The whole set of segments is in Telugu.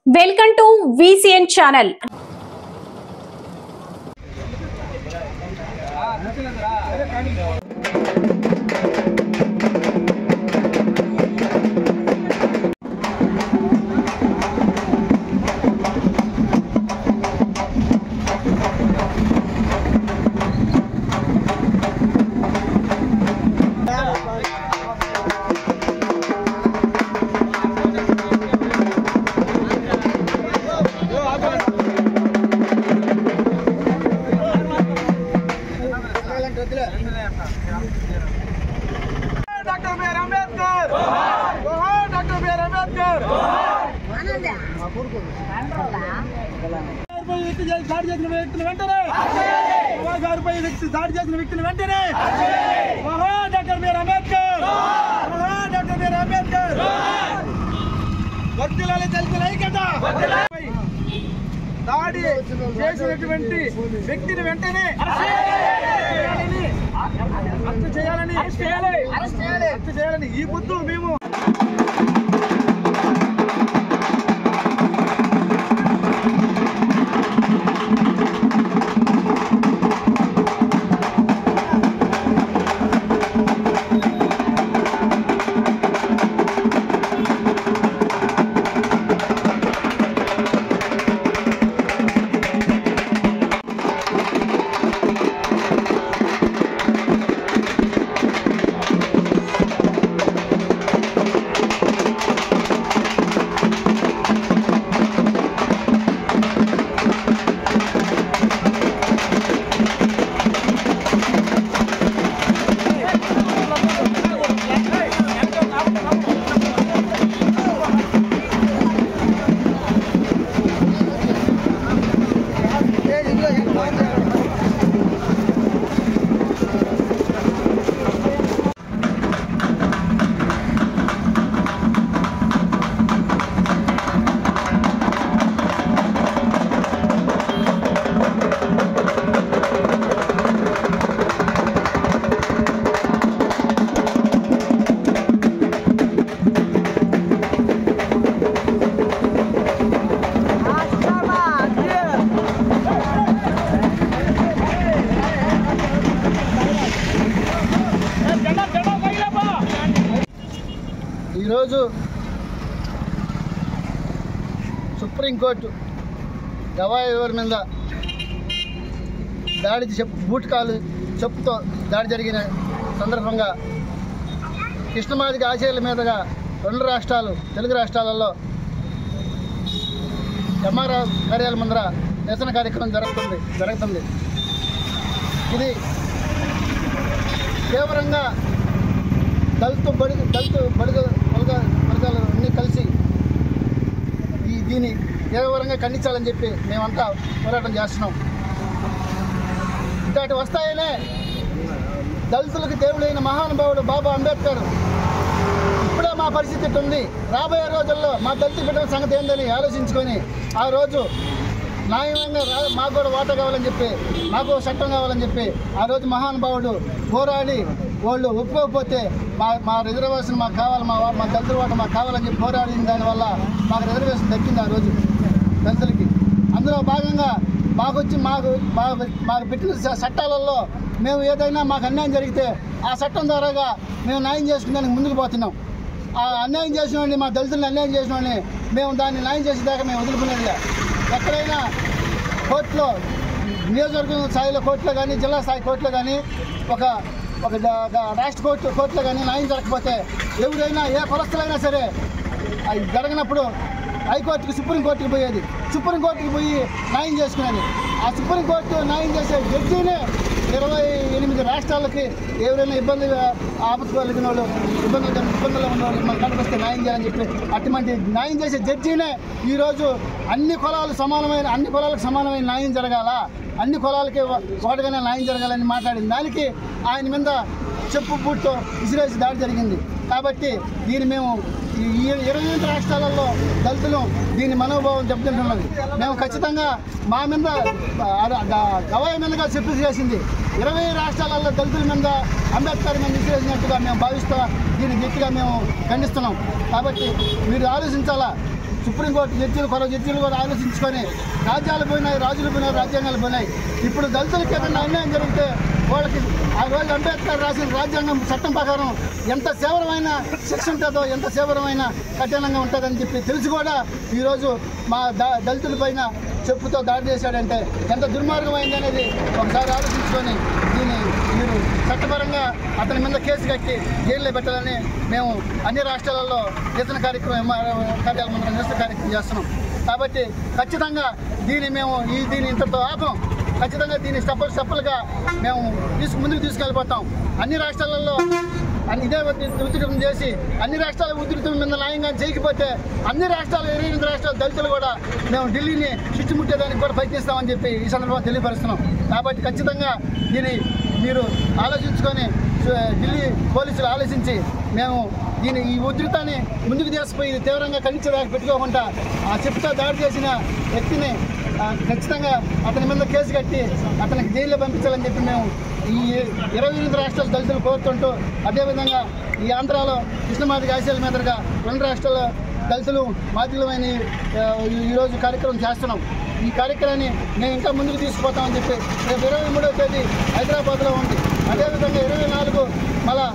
Welcome to VCN channel. Dr. B.R. Ambedkar! Dr. B.R. Ambedkar! దాడి చేసిన వ్యక్తులు వెంటనే గారిపై దాడి చేసిన వ్యక్తులు వెంటనే doctor B.R. Ambedkar doctor B.R. Ambedkar వర్ధిల్లాలి దళితుల ఐక్యత దాడి చేసినటువంటి వ్యక్తిని వెంటనే అరెస్ట్ చేయాలని ఈ పొద్దు మేము ఈరోజు సుప్రీంకోర్టు గవాయి మీద దాడి బూటకాలు చెప్పుతో దాడి జరిగిన సందర్భంగా కృష్ణమాదిగ ఆశయాల మీదుగా రెండు రాష్ట్రాలు తెలుగు రాష్ట్రాలలో ఎంఆర్ఓ కార్యాలయం ముందర నిరసన కార్యక్రమం జరుగుతుంది. ఇది తీవ్రంగా దళిత వర్గాలు అన్నీ కలిసి దీన్ని తీవ్రంగా ఖండించాలని చెప్పి మేమంతా పోరాటం చేస్తున్నాం. ఇట్లాంటి వస్తాయనే దళితులకు దేవుడైన మహానుభావుడు బాబా అంబేద్కర్ ఇప్పుడే మా పరిస్థితి ఇట్టుంది, రాబోయే రోజుల్లో మా దళిత బిడ్డల సంగతి ఏందని ఆలోచించుకొని ఆ రోజు న్యాయంగా మాకు కూడా వాటా కావాలని చెప్పి, మాకు చట్టం కావాలని చెప్పి ఆ రోజు మహానుభావుడు పోరాడి వాళ్ళు ఒప్పుకోకపోతే మా రిజర్వేషన్ మాకు కావాలి, మా దళితుల వాటా మాకు కావాలని చెప్పి పోరాడిన దానివల్ల మాకు రిజర్వేషన్ దక్కింది ఆ రోజు దళితులకి. అందులో భాగంగా మాకు పెట్టిన చట్టాలలో మేము ఏదైనా మాకు అన్యాయం జరిగితే ఆ చట్టం ద్వారాగా మేము న్యాయం చేసుకునేందుకు ముందుకు పోతున్నాం. ఆ అన్యాయం చేసిన వాడిని, మా దళితులను అన్యాయం చేసిన వాడిని మేము దాన్ని న్యాయం చేసేదాకా మేము వదులుకునేదిగా. ఎక్కడైనా కోర్టులో, నియోజకవర్గం స్థాయిలో కోర్టులో కానీ, జిల్లా స్థాయి కోర్టులో కానీ, ఒక రాష్ట్ర కోర్టులో కానీ న్యాయం జరగకపోతే ఎవరైనా ఏ పరిస్థితులైనా సరే అది జరగనప్పుడు హైకోర్టుకి, సుప్రీంకోర్టుకి పోయేది. సుప్రీంకోర్టుకి పోయి న్యాయం చేసుకునేది. ఆ సుప్రీంకోర్టు న్యాయం చేసే జడ్జినే 28 రాష్ట్రాలకి ఎవరైనా ఆపత్తు కలిగిన వాళ్ళు, ఇబ్బందుల్లో ఉన్న వాళ్ళు మన కనిపిస్తే న్యాయం చేయాలని చెప్పి అటువంటి న్యాయం చేసే జడ్జినే ఈరోజు అన్ని కులాలకు సమానమైన న్యాయం జరగాల, అన్ని కులాలకి ఒకటిగానే న్యాయం జరగాలని మాట్లాడింది. దానికి ఆయన మీద చెప్పు బూట్తో విసిరేసి దాడి జరిగింది. కాబట్టి దీన్ని మేము ఈ 28 రాష్ట్రాలలో దళితులు దీని మనోభావం దెబ్బతింటున్నది. మేము ఖచ్చితంగా మా మీద గవాయి మీదుగా చెప్పు చేసింది 20 రాష్ట్రాలలో దళితుల మీద అంబేద్కర్ మీద విసిరేసినట్టుగా మేము భావిస్తూ దీన్ని గట్టిగా మేము ఖండిస్తున్నాం. కాబట్టి మీరు ఆలోచించాలా, సుప్రీంకోర్టు జడ్జీలు పలు జడ్జీలు కూడా ఆలోచించుకొని రాజ్యాలు పోయినాయి, రాజులు పోయినాయి, రాజ్యాంగాలు పోయినాయి. ఇప్పుడు దళితులకి ఏదైనా అన్యాయం జరిగితే వాళ్ళకి ఆ రోజు అంబేద్కర్ రాసిన రాజ్యాంగం చట్టం ప్రకారం ఎంత తీవ్రమైన శిక్ష ఉంటుందో, ఎంత తీవ్రమైన కఠినంగా ఉంటుందని చెప్పి తెలిసి కూడా ఈరోజు మా దళితుల పైన చెప్పుతో దాడి చేశాడంటే ఎంత దుర్మార్గమైంది అనేది ఒకసారి ఆలోచించుకొని దీన్ని మీరు చట్టపరంగా అతని మీద కేసు కట్టి జైల్లో పెట్టాలని మేము అన్ని రాష్ట్రాలలో నిరసన కార్యక్రమం చేస్తున్నాం. కాబట్టి ఖచ్చితంగా దీన్ని ఇంతతో ఆపం. ఖచ్చితంగా దీన్ని స్టెప్పులుగా మేము ముందుకు తీసుకెళ్ళిపోతాం. అన్ని రాష్ట్రాలలో ఇదే ఉధృతం చేసి అన్ని రాష్ట్రాల ఉధృతం మీద న్యాయంగా చేయకపోతే అన్ని రాష్ట్రాలు 28 రాష్ట్రాల దళితులు కూడా మేము ఢిల్లీని చుట్టుముట్టేదానికి కూడా ప్రయత్నిస్తామని చెప్పి ఈ సందర్భంగా తెలియపరుస్తున్నాం. కాబట్టి ఖచ్చితంగా దీన్ని మీరు ఆలోచించుకొని ఢిల్లీ పోలీసులు ఆలోచించి మేము ఈ ఉధృతాన్ని ముందుకు తీసుకుపోయి తీవ్రంగా ఖండించేదాకా పెట్టుకోకుండా ఆ చెప్పుతో దాడి చేసిన వ్యక్తిని ఖచ్చితంగా అతని మీద కేసు కట్టి అతనికి జైల్లో పంపించాలని చెప్పి మేము ఈ 28 రాష్ట్రాల దళితులు కోరుతుంటూ, అదేవిధంగా ఈ ఆంధ్రాలో కృష్ణమాదిగ ఆశయాల మీదుగా 2 రాష్ట్రాల దళితులు మాదిగలమైన ఈరోజు కార్యక్రమం చేస్తున్నాం. ఈ కార్యక్రమాన్ని మేము ఇంకా ముందుకు తీసుకుపోతామని చెప్పి రేపు 23వ తేదీ హైదరాబాద్లో ఉంది. అదేవిధంగా 24 మళ్ళా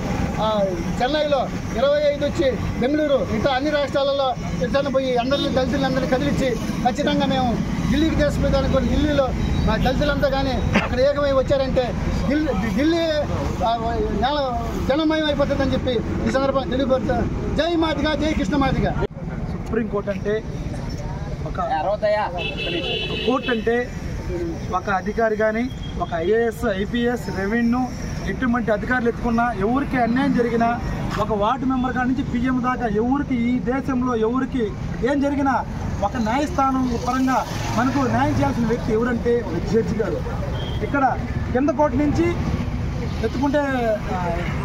చెన్నైలో, 25 వచ్చి బెంగళూరు, ఇట్లా అన్ని రాష్ట్రాలలో ఇట్లా పోయి దళితులందరినీ కదిలించి ఖచ్చితంగా మేము ఢిల్లీకి తీసుకుపోయేదానికి కూడా ఢిల్లీలో మా దళితులంతా కానీ అక్కడ ఏకమై వచ్చారంటే ఢిల్లీ జనమయం అయిపోతుందని చెప్పి ఈ సందర్భంగా తెలియపరుస్తా. జై మాదిగ, జై కృష్ణమాదిగ. సుప్రీంకోర్టు అంటే ఒక కోర్టు అంటే ఒక అధికారి కానీ ఒక ఐఏఎస్, ఐపీఎస్, రెవెన్యూ ఎటువంటి అధికారులు ఎత్తుకున్నా ఎవరికి అన్యాయం జరిగినా ఒక వార్డు మెంబర్ కాడి నుంచి పీఎం దాకా ఎవరికి ఈ దేశంలో ఎవరికి ఏం జరిగినా ఒక న్యాయస్థానం పరంగా మనకు న్యాయం చేయాల్సిన వ్యక్తి ఎవరంటే ఒక జడ్జి గారు. ఇక్కడ కింద కోర్టు నుంచి ఎత్తుకుంటే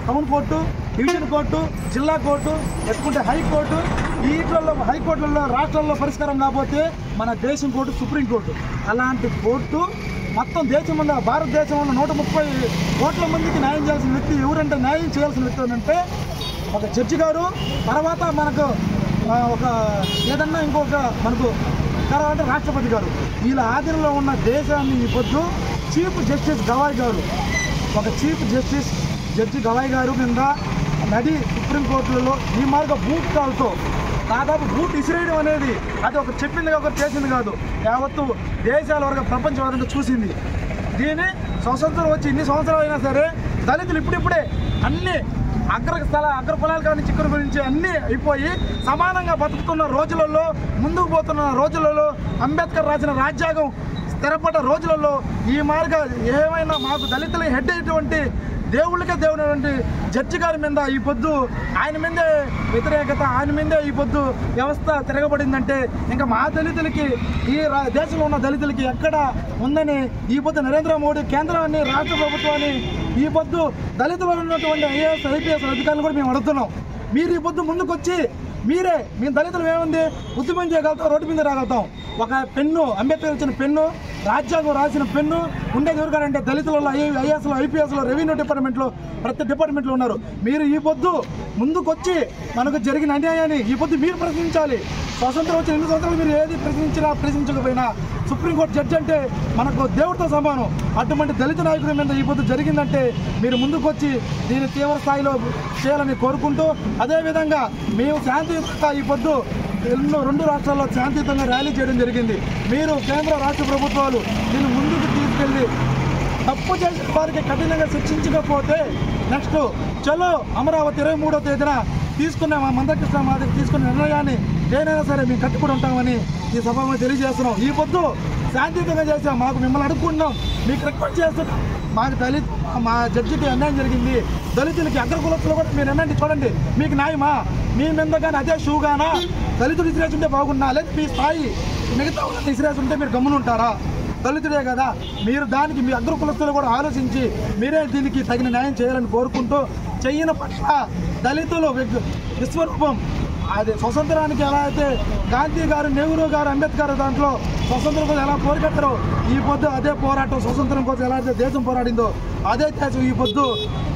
టౌన్ కోర్టు, డివిజన్ కోర్టు, జిల్లా కోర్టు, ఎత్తుకుంటే హైకోర్టు, వీటిల్లో హైకోర్టులలో రాష్ట్రాల్లో పరిష్కారం కాకపోతే మన దేశం కోర్టు సుప్రీంకోర్టు. అలాంటి కోర్టు మొత్తం దేశంలో భారతదేశంలో 130 కోట్ల మందికి న్యాయం చేయాల్సిన వ్యక్తి ఎవరంటే, న్యాయం చేయాల్సిన వ్యక్తి అంటే ఒక జడ్జి గారు. తర్వాత మనకు ఒక ఏదన్నా ఇంకొక మనకు కావాలంటే రాష్ట్రపతి గారు. వీళ్ళ ఆధీనంలో ఉన్న దేశాన్ని ఈ పొద్దు చీఫ్ జస్టిస్ గవాయ్ గారు, ఒక చీఫ్ జస్టిస్ జడ్జి గవాయ్ గారు కింద నడి సుప్రీంకోర్టులలో ఈ మార్గ బూట్ కాల్తో దాదాపు బూట్ ఇసిరేయడం అనేది అది ఒక చెప్పింది ఒకరు చేసింది కాదు, యావత్తు దేశాల వరకు ప్రపంచవ్యాప్తంగా చూసింది. దీని స్వతంత్రం వచ్చి ఇన్ని సంవత్సరాలు అయినా సరే దళితులు ఇప్పుడిప్పుడే అన్ని అగ్ర కులాల కానీ చిక్కుల గురించి అన్నీ అయిపోయి సమానంగా బతుకుతున్న రోజులలో, ముందుకు పోతున్న రోజులలో, అంబేద్కర్ రాసిన రాజ్యాంగం స్థిరపడ్డ రోజులలో ఈ మార్గ ఏమైనా మాకు దళితులు హెడ్ అయ్యేటువంటి దేవుళ్ళకే దేవుడైనటువంటి జడ్జి గారి మీద ఈ పొద్దు ఆయన మీదే వ్యతిరేకత, ఆయన మీదే ఈ పొద్దు వ్యవస్థ తిరగబడిందంటే ఇంకా మా దళితులకి ఈ దేశంలో ఉన్న దళితులకి ఎక్కడ ఉందని ఈ పొద్దు నరేంద్ర మోడీ కేంద్రాన్ని, రాష్ట్ర ప్రభుత్వాన్ని ఈ పొద్దు దళితులు ఉన్నటువంటి ఐఏఎస్, ఐపీఎస్ అధికారులు కూడా మేము అడుగుతున్నాం. మీరు ఈ పొద్దు ముందుకు వచ్చి మేము దళితులు ఏముంది ఉద్యమం చేయగలుగుతాం, రోడ్డు మీద రాగలుగుతాం. ఒక పెన్ను, అంబేద్కర్ ఇచ్చిన పెన్ను, రాజ్యాంగం రాసిన పెన్ను ఉండేది ఎవరికంటే దళితులలో ఐఏఎస్లో, ఐపీఎస్లో, రెవెన్యూ డిపార్ట్మెంట్లో, ప్రతి డిపార్ట్మెంట్లో ఉన్నారు. మీరు ఈ పొద్దు ముందుకొచ్చి మనకు జరిగిన అన్యాయాన్ని ఈ పొద్దు మీరు ప్రశ్నించాలి. స్వతంత్రం వచ్చిన 2 సంవత్సరాలు మీరు ఏది ప్రశ్నించకపోయినా సుప్రీంకోర్టు జడ్జి అంటే మనకు దేవుడితో సమానం. అటువంటి దళిత నాయకుల మీద ఈ పొద్దు జరిగిందంటే మీరు ముందుకు వచ్చి దీన్ని తీవ్ర స్థాయిలో చేయాలని కోరుకుంటూ, అదేవిధంగా మేము శాంతియుతంగా ఈ పొద్దు 2 రాష్ట్రాల్లో శాంతియుతంగా ర్యాలీ చేయడం జరిగింది. మీరు కేంద్ర రాష్ట్ర ప్రభుత్వాలు దీన్ని ముందుకు తీసుకెళ్ళి తప్పు చేసిన వారికి కఠినంగా శిక్షించకపోతే నెక్స్ట్ చలో అమరావతి 23వ తేదీన తీసుకున్న మా మందకృష్ణ మాదిరి తీసుకున్న నిర్ణయాన్ని ఏదైనా సరే మేము కట్టుకుని ఉంటామని ఈ సభలో తెలియజేస్తున్నాం. ఈ పొద్దు శాంతియుతంగా చేసాం, మాకు మిమ్మల్ని అడుగుకున్నాం, మీకు రిక్వెస్ట్ చేస్తున్నాం. మా జడ్జికి అన్యాయం జరిగింది, దళితులకి అగ్రకులస్తులు కూడా మీరు అన్నండి చూడండి, మీకు న్యాయమా? మీ మీద కానీ అదే షూగానా దళితులు ఇసిరేసి ఉంటే బాగున్నా, లేదా మీ స్థాయి మిగతా ఇసిరేసి ఉంటే మీరు గమ్మునుంటారా? దళితుడే కదా, మీరు దానికి మీ అగ్రకులస్తులు కూడా ఆలోచించి మీరే దీనికి తగిన న్యాయం చేయాలని కోరుకుంటూ, చెయ్యని పట్ల దళితులు విశ్వరూపం అది స్వతంత్రానికి ఎలా అయితే గాంధీ గారు, నెహ్రూ గారు, అంబేద్కర్ దాంట్లో స్వతంత్రం కోసం ఎలా పోరాటారో ఈ పొద్దు అదే పోరాటం, స్వతంత్రం కోసం ఎలా అయితే దేశం పోరాడిందో అదే దేశం ఈ పొద్దు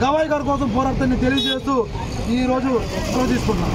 గవాయ్ గారి కోసం పోరాటాన్ని తెలియజేస్తూ ఈరోజు తీసుకుంటున్నాం.